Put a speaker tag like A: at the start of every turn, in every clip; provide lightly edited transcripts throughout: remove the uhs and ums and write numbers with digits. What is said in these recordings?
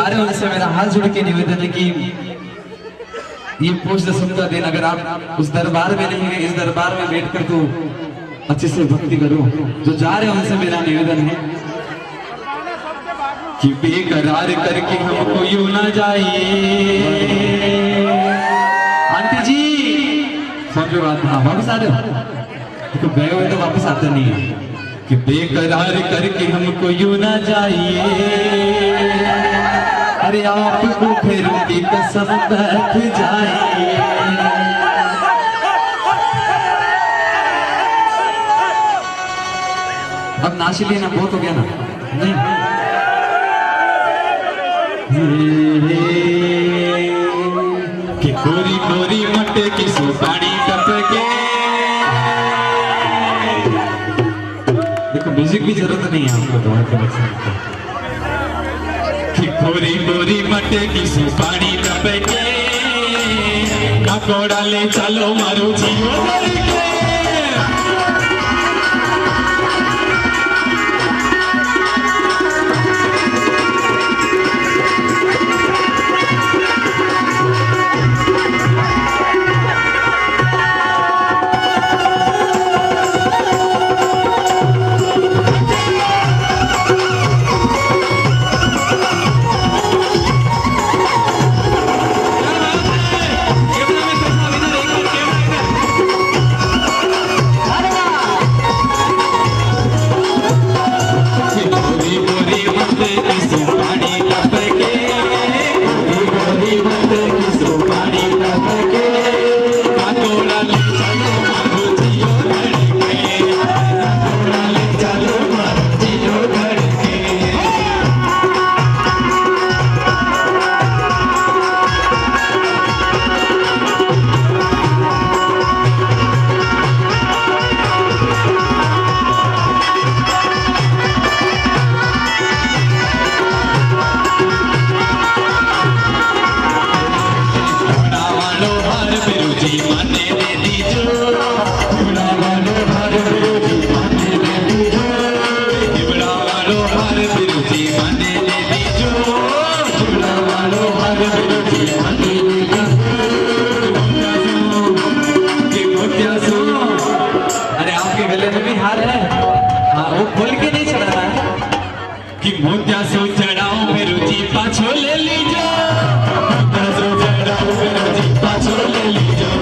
A: जा रहे हो उनसे मेरा हाथ जोड़ के निवेदन है कि ये पूछ सुनता दिन अगर आप उस दरबार में नहीं गए, इस दरबार में बैठकर तो अच्छे से भक्ति करो। जो जा रहे हो उनसे मेरा निवेदन है कि बेकरार करके हमको यूं ना जाइए। आंटी जी फोन पे बात, हाँ वापस आ रहे हो? देखो गए हुए तो वापस आते नहीं है। कि बेकरार करके हमको यूं ना जाइए, अरे आपको फिर की कसम बैठ जाइए। अब नाच लिए ना, बहुत हो गया ना? नहीं कि कोरी कोरी मटे की सुपारी टपके। देखो म्यूजिक भी जरूरत नहीं है हमको तो कि कोरी कोरी मटे की सुपारी टपके, पकोड़ा ले चलो मारो जीव करके। अरे आपके गले में भी हार है, हाँ वो खोल के नहीं चढ़ाना है कि मोतिया सो चढ़ाओ फिर जी पाछो ले लीजो, मोतिया सो चढ़ाओ फिर जी पाछो ले लीजो।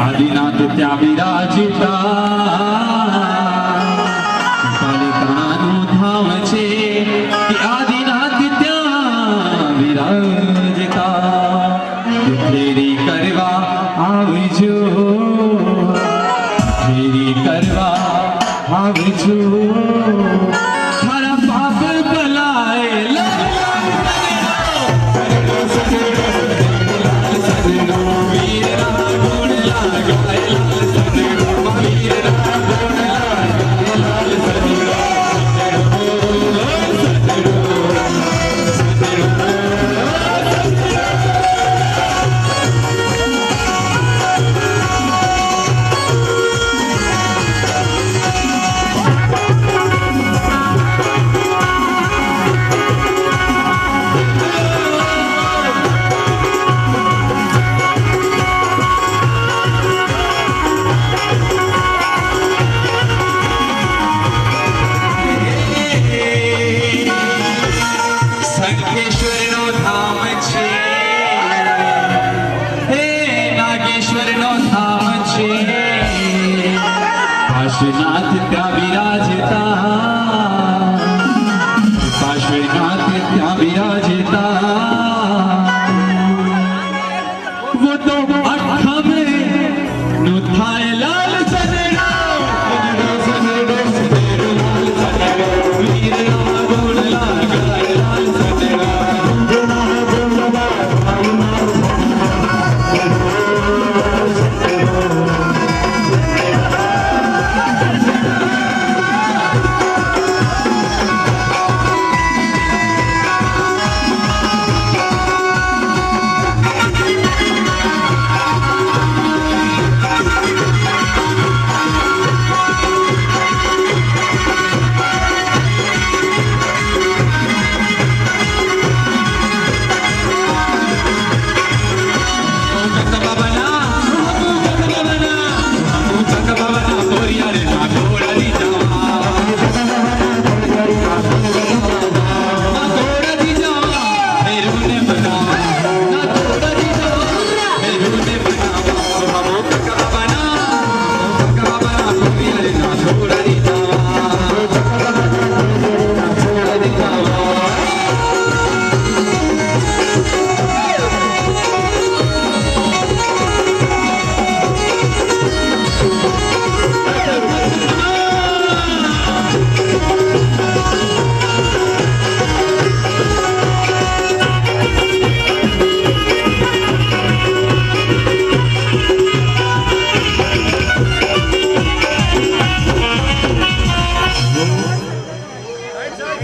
A: आदिनाथ त्या विराजता पालिताणाનું ધામ છે કે આદિનાથ ત્યાં भरवा आवे छू थारा पाप भलाए लाल सजनो वीर गुण लगाए लाल सजनो वीर गुण लगाए लाल सजनो पार्श्वनाथ त्या विराजता पार्श्वनाथ त्या विराजता वो तो अखा में नुथाए लाल सजनो सजनो सजनो लाल सजनो वीर गुण लगाए लाल सजनो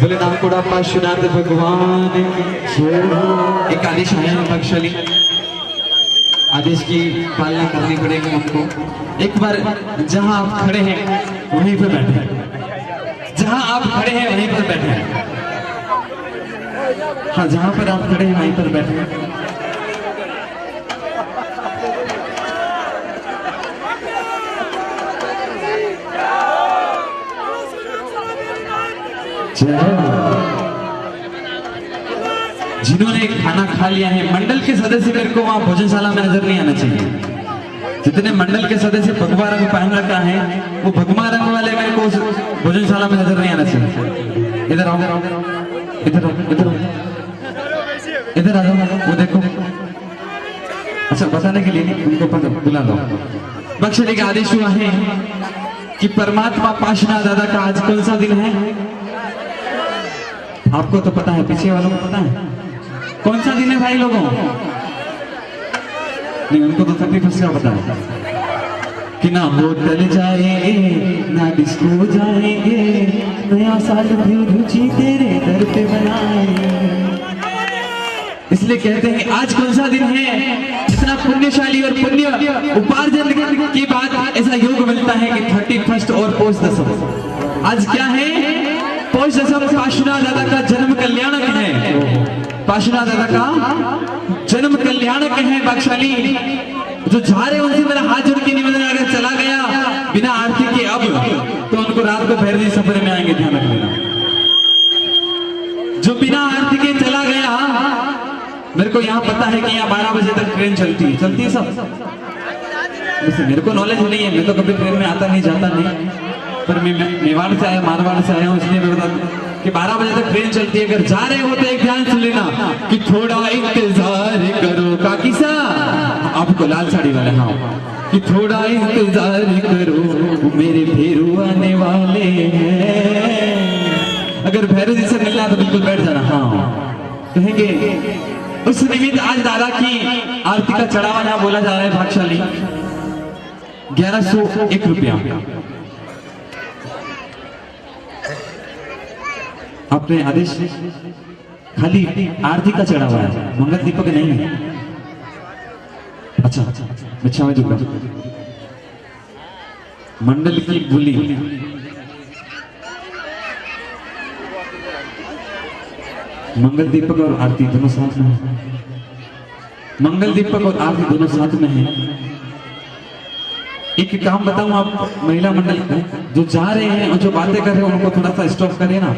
A: बोले नामकोड़ा पार्श्वनाथ भगवान एक आदेश आया है बख्शली आदेश की पालना करनी पड़ेगी हमको। एक बार जहां आप खड़े हैं वहीं पर बैठे जहां आप खड़े हैं वहीं पर बैठे हाँ जहां पर आप खड़े हैं वहीं पर बैठे जिन्होंने खाना खा लिया है मंडल के सदस्य मेरे को वहां भोजनशाला में नजर नहीं आना चाहिए। जितने मंडल के सदस्य भगवा रंग पहन रखा है वो भगवा रंग वाले मेरे को भोजनशाला में नजर नहीं आना चाहिए। इधर आओ इधर आओ इधर आओ इधर आ जाओ वो देखो अच्छा बताने के लिए नहीं उनको पता बुला लो। बख्शली का आदेश हुआ है कि परमात्मा पार्श्वनाथ दादा का आज कौन सा दिन है आपको तो पता है पीछे वालों को पता है कौन सा दिन है भाई लोगों नहीं उनको तो 31 का पता है कि ना होटल जाएंगे ना डिस्को जाएंगे नया साल भी रुचि तेरे दर पे बनाएंगे। इसलिए कहते हैं आज कौन सा दिन है इतना पुण्यशाली और पुण्य उपार्जन की बात ऐसा योग मिलता है कि 31 और पोष दशम आज क्या है पोष दशम पार्श्वनाथ दादा का जन्म कल्याणक है। पार्श्वनाथ दादा का जन्म कल्याणक है। बख्शाली जो जा रहे उनसे मेरा हाथ जोड़ के निवेदन अगर चला गया बिना आरती के अब तो उनको रात को भैरवी सफर में आएंगे ध्यान रखना। जो बिना आरती के चला गया मेरे को यहाँ पता है कि यहाँ 12 बजे तक ट्रेन चलती है सब वैसे मेरे को नॉलेज नहीं है मैं तो कभी ट्रेन में आता नहीं जाता नहीं पर मैं मेवाड़ से आया मारवाड़ से आया हूँ इसलिए मैं बता कि 12 बजे तक ट्रेन चलती है। अगर जा रहे हो तो एक ध्यान सुन लेना कि थोड़ा इंतजार करो काकी सा आपको लाल साड़ी वाले, हाँ, कि थोड़ा इंतजार करो मेरे भैरू आने वाले हैं। अगर भैरू जी से मिलना तो बिल्कुल बैठ जाना। हाँ कहेंगे उस निमित्त आज दादा की आरती का चढ़ावा यहाँ बोला जा रहा है भागशाली 1101 रुपया। आपने आदेश खाली आरती का चढ़ावा है, मंगल दीपक नहीं है। अच्छा अच्छा मैं दुर्गा मंडल की बोली मंगल दीपक और आरती दोनों साथ में है। मंगल दीपक और आरती दोनों साथ में है। एक काम बताऊं आप महिला मंडल को, जो जा रहे हैं और जो बातें कर रहे हैं उनको थोड़ा सा स्टॉप करिए ना।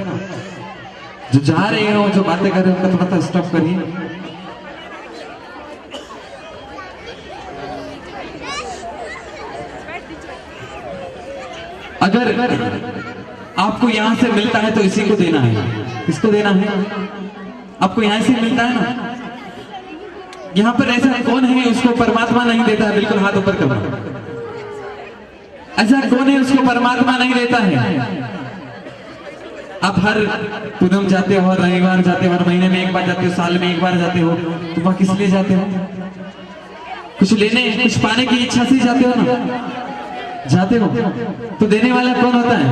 A: जो जा रहे हैं और जो बातें कर रहे हैं उनको थोड़ा सा स्टॉप करिए। अगर आपको यहां से मिलता है तो इसी को देना है। किसको देना है? आपको यहां से मिलता है ना। यहां पर ऐसा कौन है उसको परमात्मा नहीं देता है? बिल्कुल हाथ ऊपर करना। ऐसा कौन है उसको परमात्मा नहीं देता है? आप हर पूनम जाते हो, हर रविवार जाते हो, हर महीने में एक बार जाते हो, साल में एक बार जाते हो, तो वहां किस लिए जाते हो? कुछ लेने कुछ पाने की इच्छा से जाते हो ना, जाते हो। तो देने वाला कौन होता है?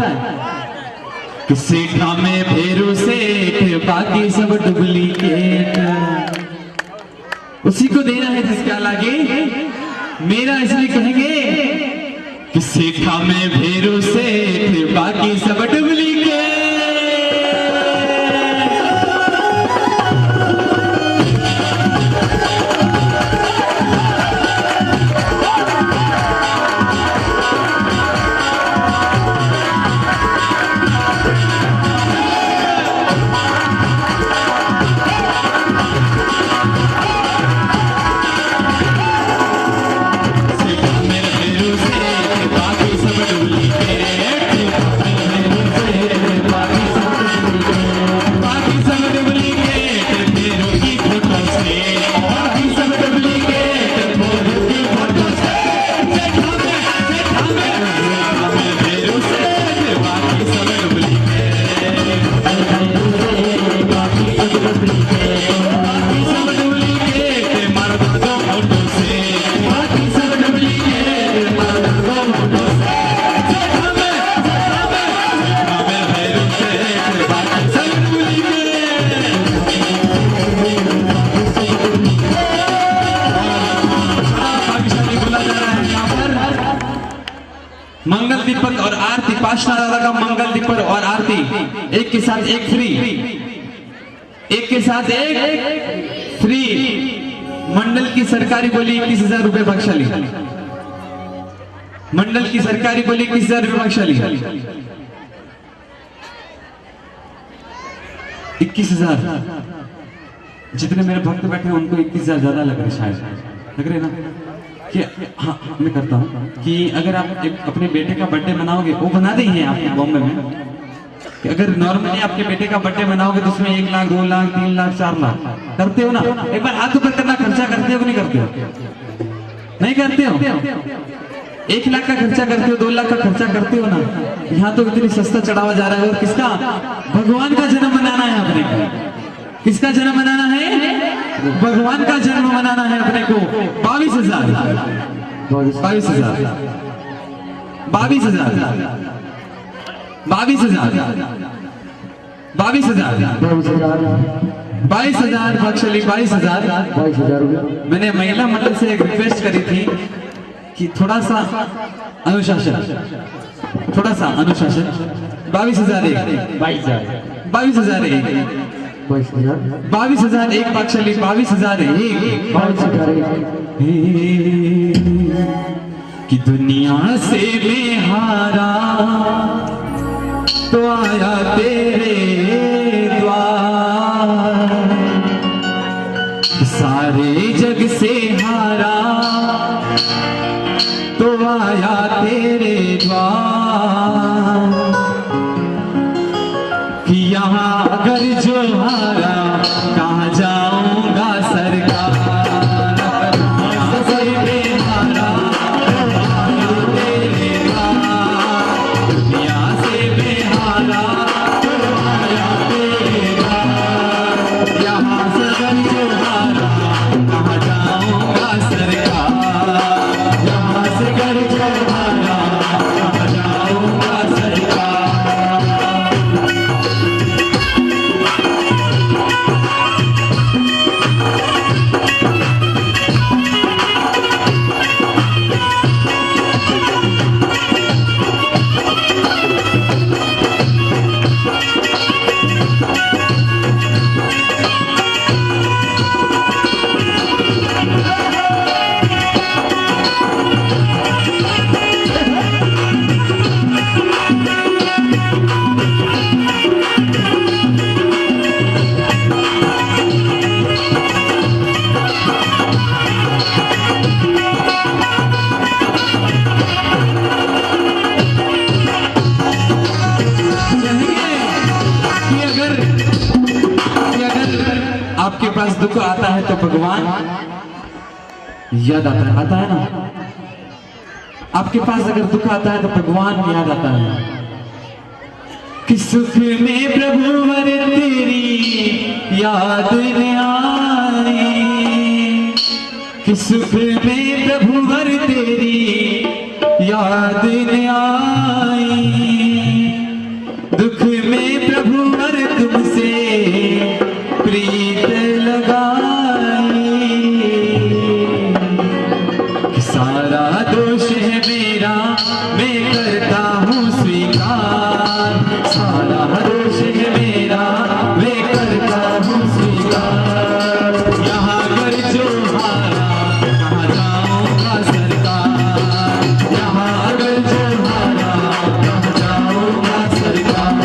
A: सेठा में भेरू सेठ, बाकी सब डुप्लीकेट। उसी को देना है जिसका लागे मेरा। इसलिए कहेंगे कि सेठा में भेरू सेठ, बाकी सब डुप्लीकेट। मंगल दीपक और आरती, पाशना दादा का मंगल दीपक और आरती एक के साथ एक फ्री, एक के साथ एक फ्री। मंडल की सरकारी बोली 21,000 रुपए भागशाली। मंडल की सरकारी बोली 21,000 रुपए भागशाली। 21,000। जितने मेरे भक्त बैठे हैं उनको 21,000 ज्यादा लग रहे, शायद लग रहे ना कि हाँ मैं करता हूँ कि अगर आप अपने बेटे का बर्थडे मनाओगे, वो बना दी है आप बॉम्बे में, कि अगर नॉर्मली आपके बेटे का बर्थडे मनाओगे तो उसमें 1 लाख 2 लाख 3 लाख 4 लाख करते हो ना। एक बार हाथ ऊपर करना, खर्चा करते हो कि नहीं करते हो? नहीं करते हो। 1 लाख का खर्चा करते हो, 2 लाख का खर्चा करते हो ना। यहाँ तो इतनी सस्ता चढ़ावा जा रहा है। और किसका? भगवान का जन्म मनाना है अपने को। किसका जन्म मनाना है? भगवान का जन्म मनाना है अपने को। 22,000 22,000 22,000 22,000 भागशाली 22,000। मैंने महिला मंडल से एक रिक्वेस्ट करी थी कि थोड़ा सा अनुशासन, थोड़ा सा अनुशासन। 22,000 एक, 22,000 एक, 22,000 एक भागशाली, 22,000 एक, 22,000 कि दुनिया से मैं हारा तो आया तेरे द्वार, सारे जग से हारा तो आया तेरे द्वार। कि यहाँ अगर जो हारा कहाँ जाऊंगा सरकार। है तो भगवान याद आता है ना। आपके पास अगर दुख आता है तो भगवान याद आता है कि सुख में प्रभु वर तेरी याद न आई, कि सुख में प्रभु वर तेरी याद न आई, दुख में प्रभु वर तुमसे प्रीत लगाई, कि सारा दोष है मेरा मैं करता हूँ स्वीकार, सारा दोष है मेरा मैं करता हूँ स्वीकार, यहाँ कर जो हारा कहाँ जाऊँगा सरकार, यहाँ अगर जो हारा कहाँ जाऊँगा सरकार।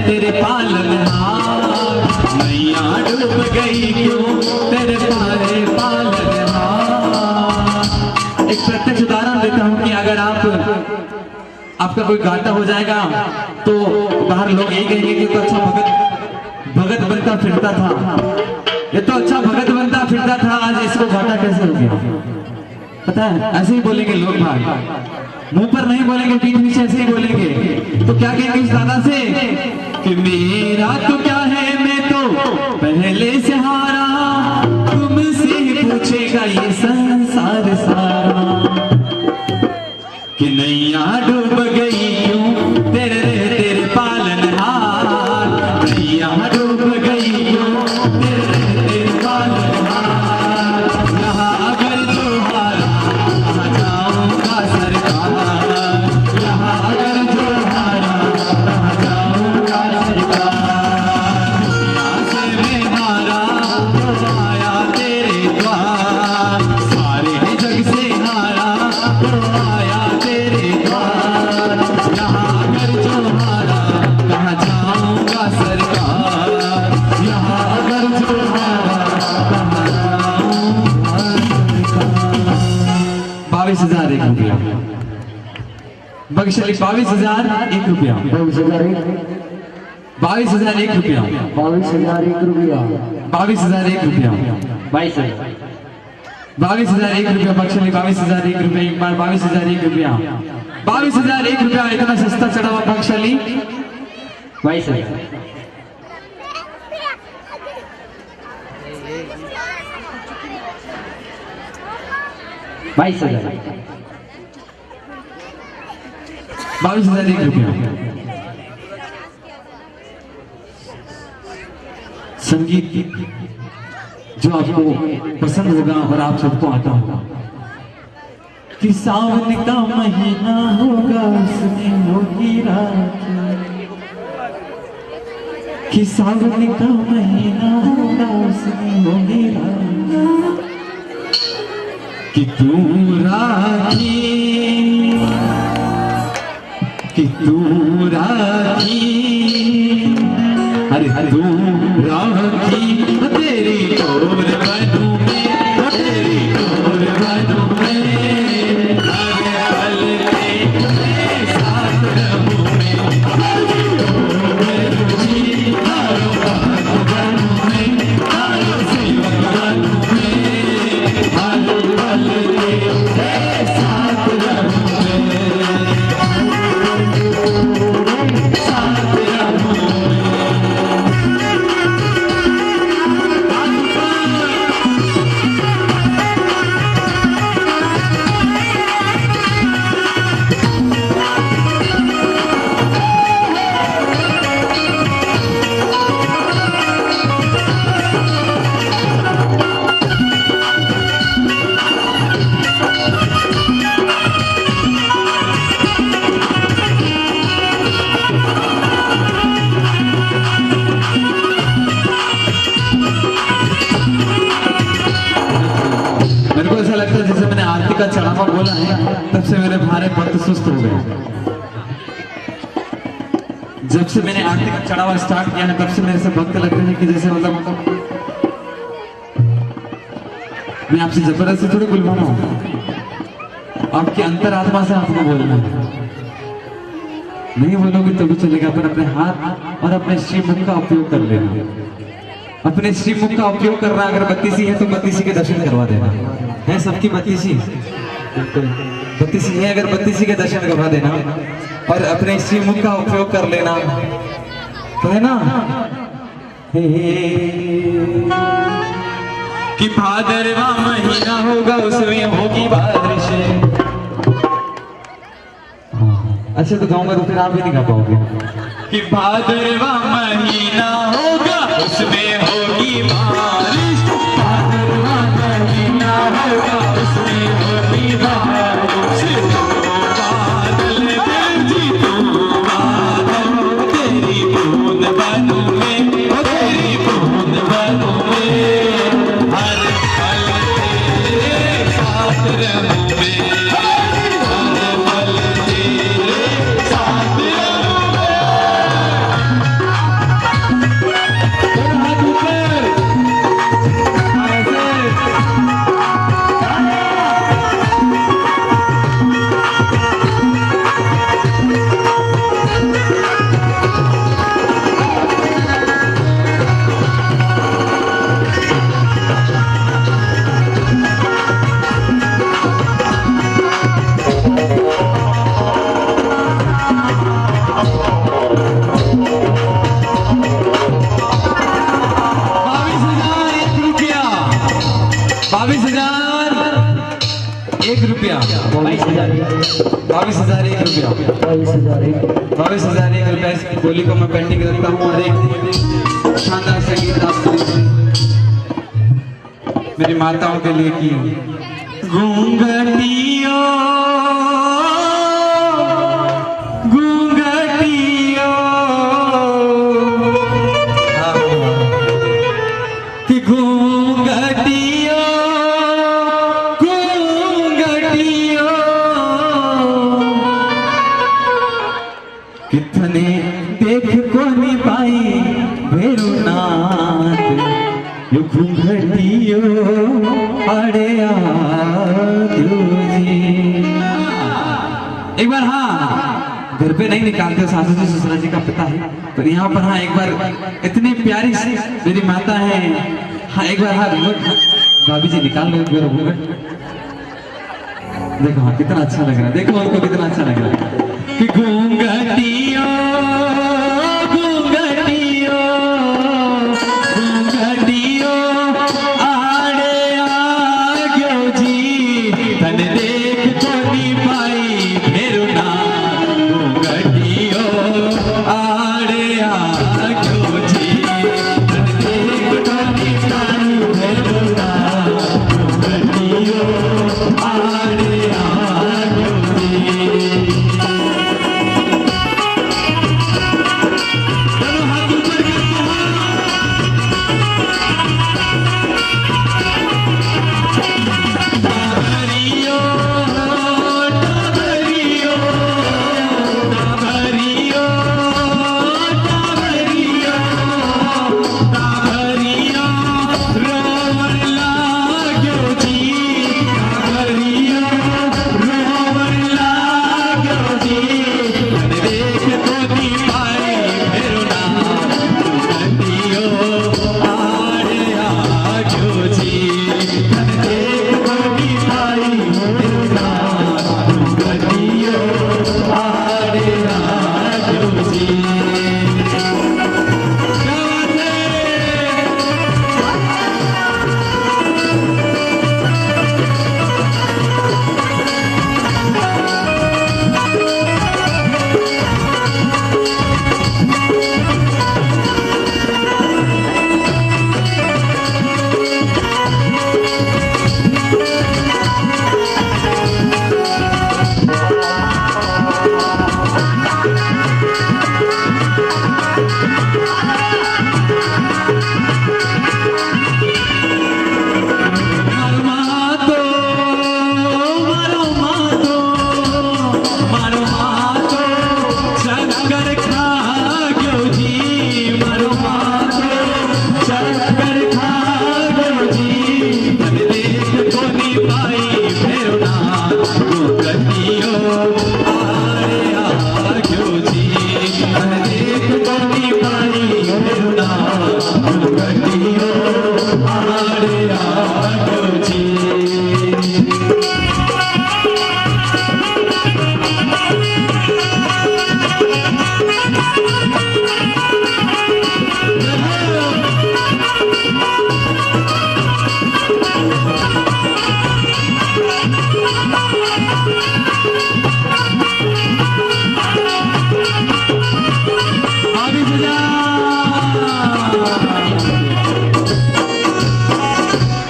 A: तेरे पालनहार मैया डूब गई क्यों तेरे पालनहार। एक प्रत्यक्ष उदाहरण देता हूँ कि अगर आपका कोई घाटा हो जाएगा तो बाहर लोग यही कहेंगे कि तो अच्छा भगत बनता फिरता था, ये तो अच्छा भगत बनता फिरता था, आज इसको घाटा कैसे हो गया। पता है ऐसे ही बोलेंगे लोग, भाग मुंह पर नहीं बोलेंगे, पीठ पीछे ऐसे ही बोलेंगे। तो क्या कहेंगे इस दादा से कि मेरा तो क्या है मैं तो पहले से हारा, तुमसे पूछेगा ये संसार सारा, कि नैया डूब गई क्यों तेरे पालनहार, नैया डूब गई क्यों तेरे पालनहार, यहाँ अगर जो हारा कहाँ जाऊँगा सरकार, यहाँ अगर जो हारा कहाँ जाऊँगा सरकार, यहाँ से मैं हारा तो आया तेरे द्वार, सारे जग से हारा तो आया तेरे द्वार, यहाँ अगर जो हारा कहाँ जाऊँगा सरकार, यहाँ अगर जो हारा कहाँ जाऊँगा सरकार। 22,001 रुपया बख्शली, 22,001 रुपया, 22,001 रुपया,
B: 22,001 रुपया,
A: 22,001 रुपया, 22,001 रुपया बख्शली, 22,001 रुपया एक बार, 22,001 रुपया, 22,001 रुपया इतना सस्ता चढ़ा हुआ बख्शली
B: 22,000,
A: 22,001 रुपया। संगीत जो आपको पसंद होगा और आप सबको आता होगा, कि सावन का महीना होगा उसमें होगी रात, कि सावन का महीना होगा उसमें होगी रात, कि तू राखी, कि तू राखी, अरे तू राखी तेरी डोर बनूं मैं, तेरी डोर बनूं मैं, हर पल तेरे साथ रहूं मैं, तेरी डोर बनूं, तारो बात बनूं मैं, तारो सेवक बनूं मैं, हर पल तेरे साथ रहूं मैं, साथ रहूं मैं। बोला है तब से मेरे भारे भक्त सुस्त हो गए। जब से मैंने आरती का चढ़ावा स्टार्ट किया है तब से मेरे से भक्त लगते हैं कि जैसे मतलब मैं आपसे जबरदस्ती थोड़ी बुलवा रहा हूं, आपकी अंतरात्मा से आपको बोलना है। नहीं बोलोगे तो भी चलेगा, पर अपने हाथ और अपने श्रीमुख का उपयोग कर लेना। अपने श्रीमुख का उपयोग करना, अगर बत्तीसी है तो बत्तीसी के दर्शन करवा देना। है सबकी बत्तीसी? बत्तीसी है, अगर बत्तीसी के दर्शन करवा देना और अपने श्रीमुख का उपयोग कर लेना तो है ना। कि भादरवा महीना होगा उसमें होगी बारिश। अच्छा तो गाऊंगा तो फिर आप भी नहीं गा पाओगे। कि भादरवा महीना होगा उसमें होगी बारिश। भादरवा महीना होगा उसमें होगी बारिश। बादल गरजी तू बादल, तेरी बूंद बनूंगे, तेरी बूंद बनूंगे। हर पल तेरे साथ रहूंगे, हर पल तेरे साथ रहूंगे। हाथ ऊपर ऐसे। बाईस हजार एक रुपया। 22,000 1 रुपया। 22,000 1 रुपया। इस बोली को मैं पेंडिंग रखता हूँ और एक शानदार संगीत आपके लिए, मेरी माताओं के लिए की। घूंघटियो घूंघटियो कि घूंघटियो कितने देख को नहीं पाई भेरुनाथ, यो घूंघटियो अड़े एक बार। हाँ, घर पे नहीं निकालते, सासू जी ससुरा जी का पता है, पर यहाँ पर हाँ एक बार इतनी प्यारी मेरी माता है। हाँ एक बार, हाँ भाभी जी निकाल लो एक बार घूंघट। देखो हाँ कितना अच्छा लग रहा है, देखो उनको कितना अच्छा लग रहा है। कि घूंघटियो घूंघटियो घूंघटियो आड़े आग्यो जी, तन देख को नहीं पाई भेरुनाथ। घूंघटियो आड़े आग्यो जी, तन देख को नहीं पाई भेरुनाथ। घूंघटियो आड़े आग्यो जी।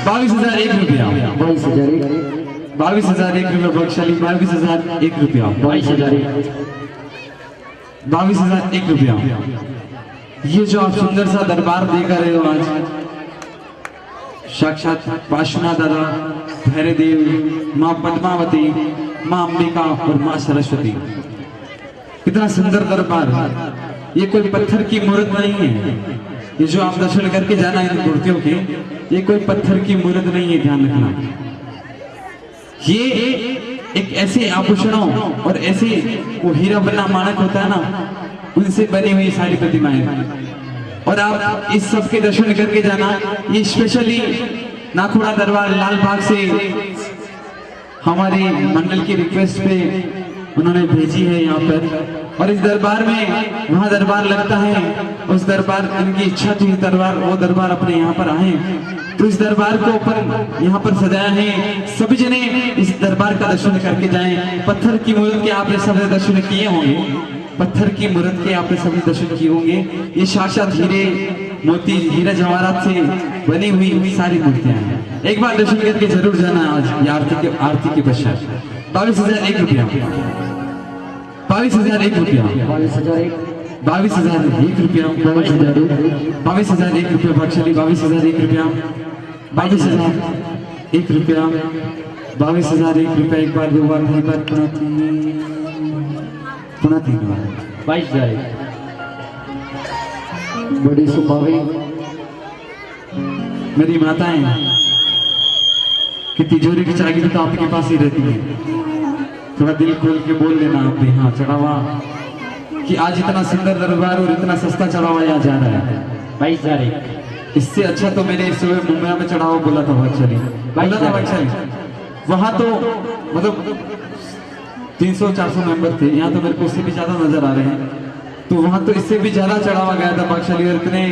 A: 22,001 रुपया, 22,001 रुपया बख्शाली, 22,001 रुपया, 22,001 रुपया। ये जो आप सुंदर सा दरबार देख रहे हो आज, साक्षात पार्श्वनाथ दादा, भैरवदेव, माँ पद्मावती, माँ अंबिका और माँ सरस्वती, कितना सुंदर दरबार। ये कोई पत्थर की मूर्त नहीं है, ये जो आप दर्शन करके जाना इन मूर्तियों के, ये कोई पत्थर की मूर्त नहीं है, ध्यान रखना। ये एक ऐसे आभूषणों और ऐसे वो हीरा बना मानक होता है ना, उनसे बनी हुई सारी प्रतिमाएं, और आप इस सब के दर्शन करके जाना। ये स्पेशली नाखुड़ा दरबार लाल बाग से हमारे मंडल की रिक्वेस्ट पे उन्होंने भेजी है यहाँ पर, और इस दरबार में वहाँ दरबार लगता है, उस दरबार इनकी इच्छा थी दरबार, वो दरबार अपने यहाँ पर आए, तो इस दरबार को ऊपर यहाँ पर सजाया है। सभी जने इस दरबार का दर्शन करके जाएं। पत्थर की मूर्त के आपने सबने दर्शन किए होंगे, पत्थर की मूर्त के आपने सभी दर्शन किए होंगे। ये साक्षात हीरे मोती हीरा जवाहरात से बनी हुई सारी मूर्तियां हैं। एक बार दर्शन करके जरूर जाना आज आरती के पश्चात। 22,001 रुपया, 22,001 रुपया, 22,001 रुपया, 22,001 रुपया बख्शाली, 22,001 रुपया, 22,001 रुपया, 22,001 रुपया। एक बार, दो बार, तीन बार, पुनः तीन बार।
B: 22,000 बड़ी सुपावी
A: मेरी माताएं कि तिजोरी की चाबी तो आपके पास ही रहती है, थोड़ा दिल खोल के बोल लेना आप भी। हाँ, चढ़ावा कि आज इतना सुंदर दरबार और इतना सस्ता चढ़ावा यहाँ जा रहा है।
B: 22,000
A: इससे अच्छा तो मैंने इस सुबह मुंबई में चढ़ावा बोला था बख्शाली, वहां तो मतलब 300-400 मेंबर थे, यहाँ तो मेरे को उससे भी ज्यादा नजर आ रहे हैं, तो वहां तो इससे भी ज्यादा चढ़ावा गया था बख्शाली, और इतने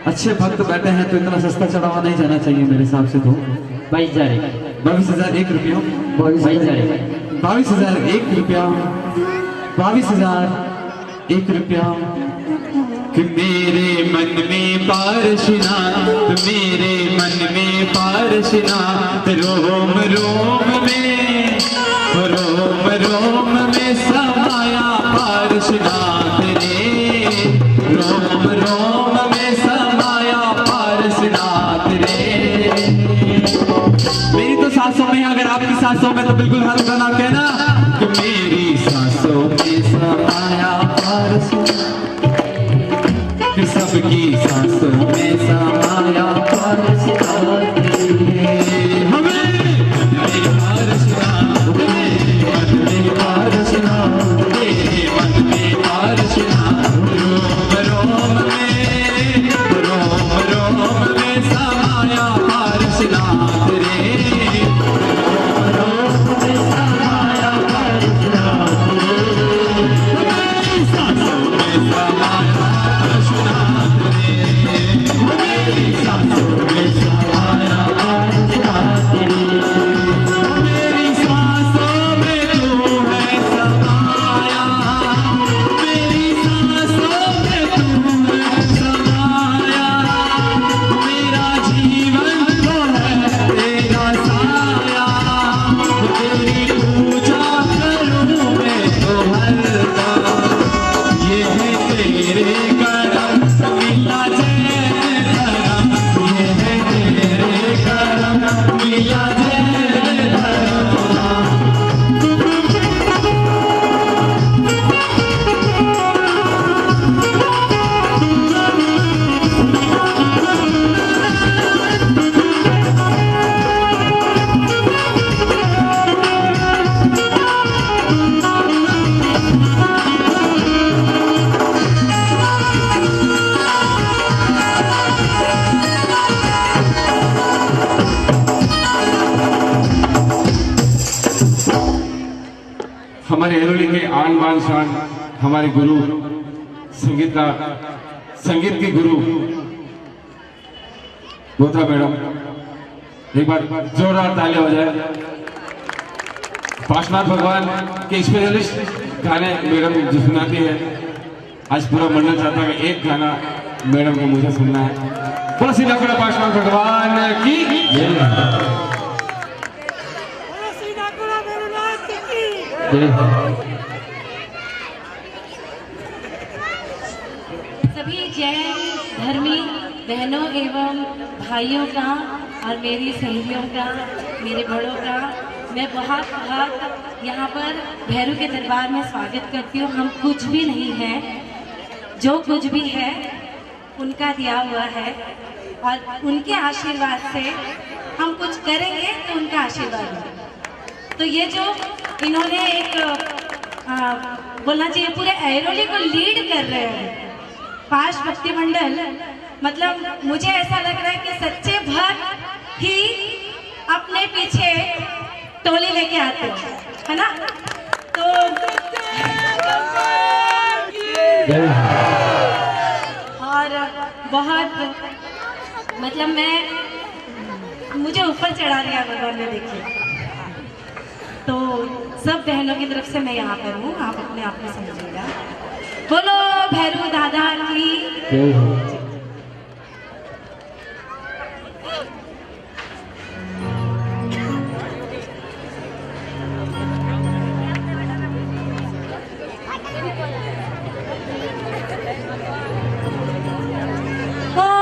A: अच्छे भक्त बैठे हैं तो इतना सस्ता चढ़ावा नहीं जाना चाहिए मेरे हिसाब से। तो 22,001 रुपया, 22,001 रुपया, 22,001 रुपया। कि मेरे मन में पारशनाथ, मेरे मन में पारशनाथ, रोम रोम में, रोम रोम में समाया पारशनाथ रे, रोम रोम में समाया पारशनाथ रे। मेरी तो सांसों में, अगर आपकी सांसों में तो बिल्कुल हर गाना कहना कि मेरी सांसों में समाया पारशनाथ, सबकी सांसों में समाया पारशनाथ रे। हमें पारशनाथ, मन में पारशनाथ, तेरे मन में पारशनाथ, रोम रोम में समाया पारशनाथ रे, रोम में समाया पारशनाथ रे, सांसों में समाया हमारे हेरोली के आन बान शान, हमारे गुरु संगीत के गुरु गोथा मैडम, एक बार जोरदार तालियां हो जाए। पार्श्वनाथ भगवान के स्पेशलिस्ट गाने मैडम जो सुनाती है, आज पूरा मंडल चाहता है एक गाना मैडम को मुझे सुनना है।
C: बोलो श्री नागोड़ा पार्श्व भगवान की
B: जय
D: सभी जैन धर्मी बहनों एवं भाइयों का और मेरी सहेलियों का, मेरे बड़ों का मैं बहुत बहुत यहाँ पर भैरू के दरबार में स्वागत करती हूँ। हम कुछ भी नहीं हैं, जो कुछ भी है उनका दिया हुआ है और उनके आशीर्वाद से हम कुछ करेंगे तो उनका आशीर्वाद है। तो ये जो इन्होंने एक बोलना चाहिए पूरे ऐरोली को लीड कर रहे हैं पाश भक्ति मंडल, मतलब मुझे ऐसा लग रहा है कि सच्चे भक्त ही अपने पीछे टोली लेके आते हैं, है ना? तो और बहुत मतलब मुझे ऊपर चढ़ा दिया भगवान ने, देखिए। तो सब बहनों की तरफ से मैं यहाँ पर हूँ, आप अपने आप में समझिएगा। बोलो भैरू दादा की
B: जय हो।
D: हाँ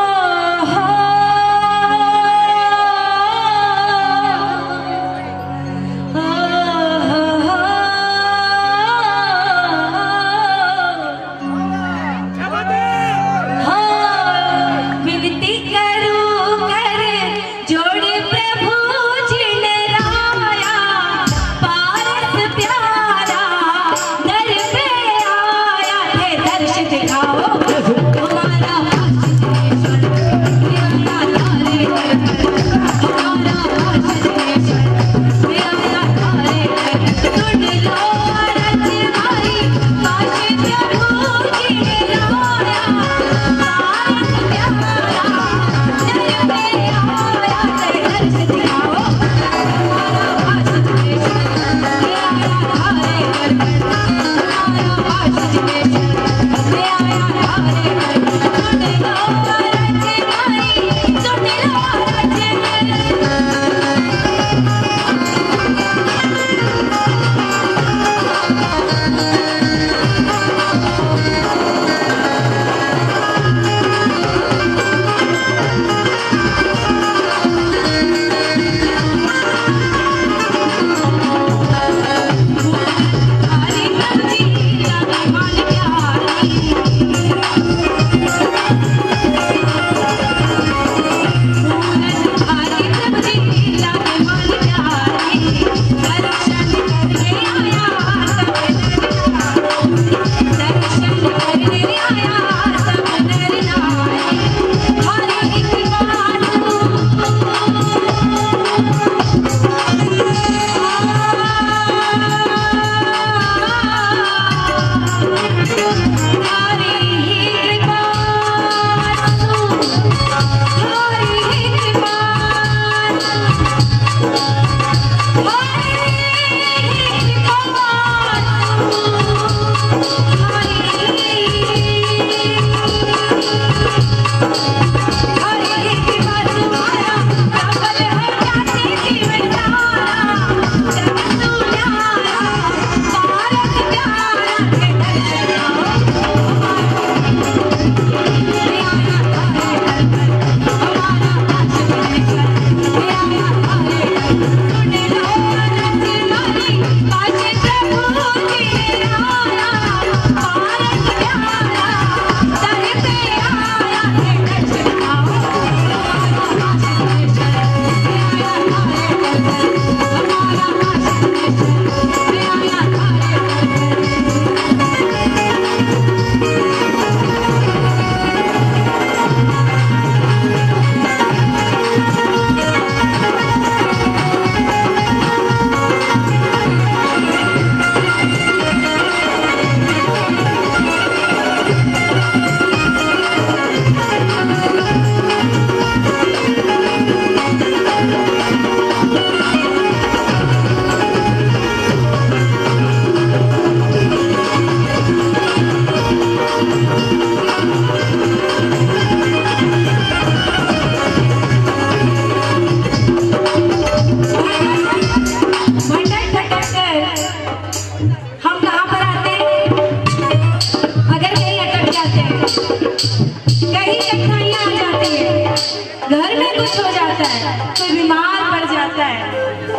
D: घर में कुछ हो जाता है, कोई बीमार पड़ जाता है,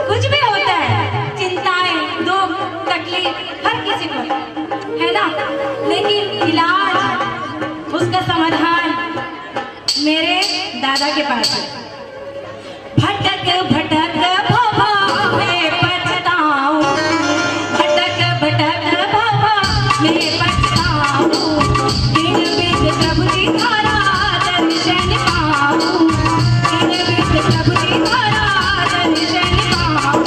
D: कुछ भी होता है, चिंताएं, दुख, तकलीफ हर किसी को है ना, लेकिन इलाज, उसका समाधान मेरे दादा के पास है। भटक भटक बाबा मैं पछताऊं, भटक भटक बाबा मैं पछताऊं, दिन बीत प्रभु जी थारा दर्शन पाऊं, दिन बीत प्रभु जी थारा दर्शन पाऊं,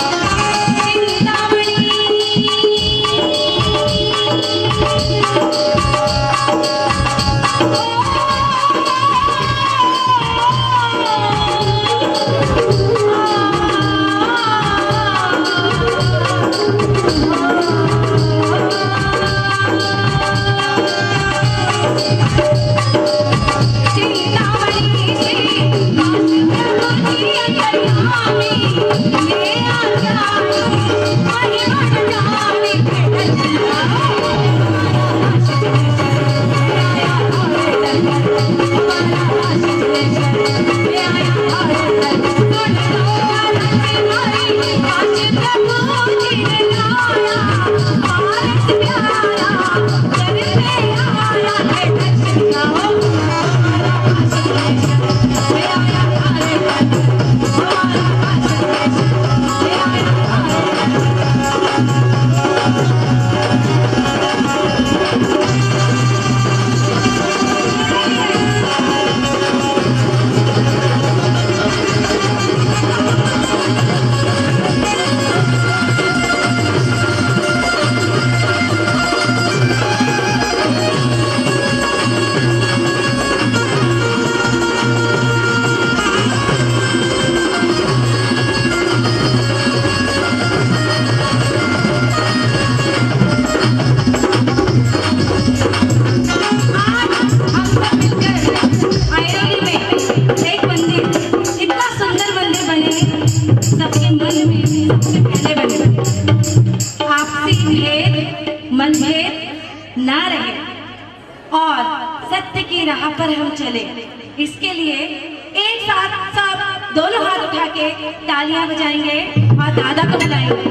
D: चिंतामणि मतभेद ना रहे और सत्य की राह पर हम चले। इसके लिए एक साथ सब दोनों हाथ उठा के तालियां बजाएंगे और दादा को बुलाएंगे।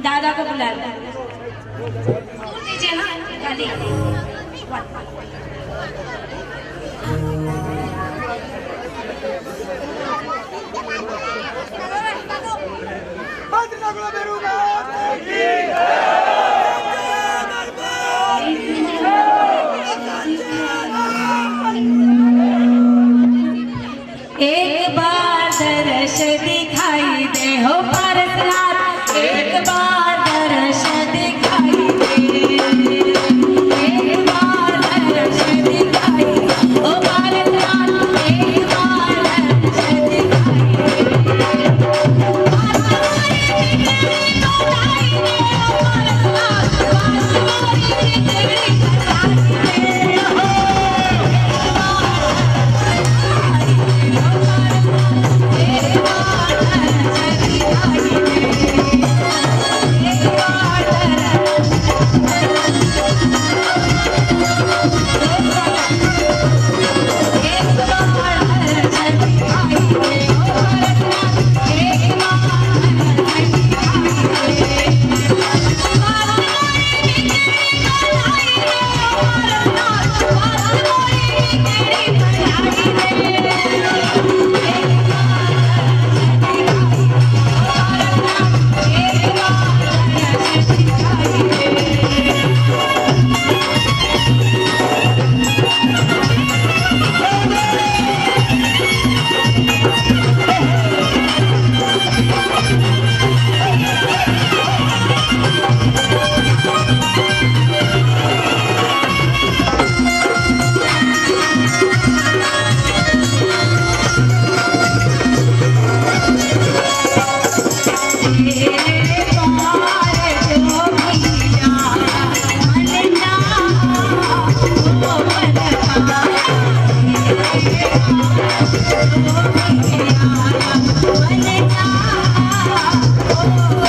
D: दादा को बुला ले दीजिए ना गाली। एक बार दर्श दिखाई दे हो पारसनाथ, एक बार दर्श दिखाई दे, एक बार दर्श दिखाई हो पारसनाथ, एक बार दर्श दिखाई Oh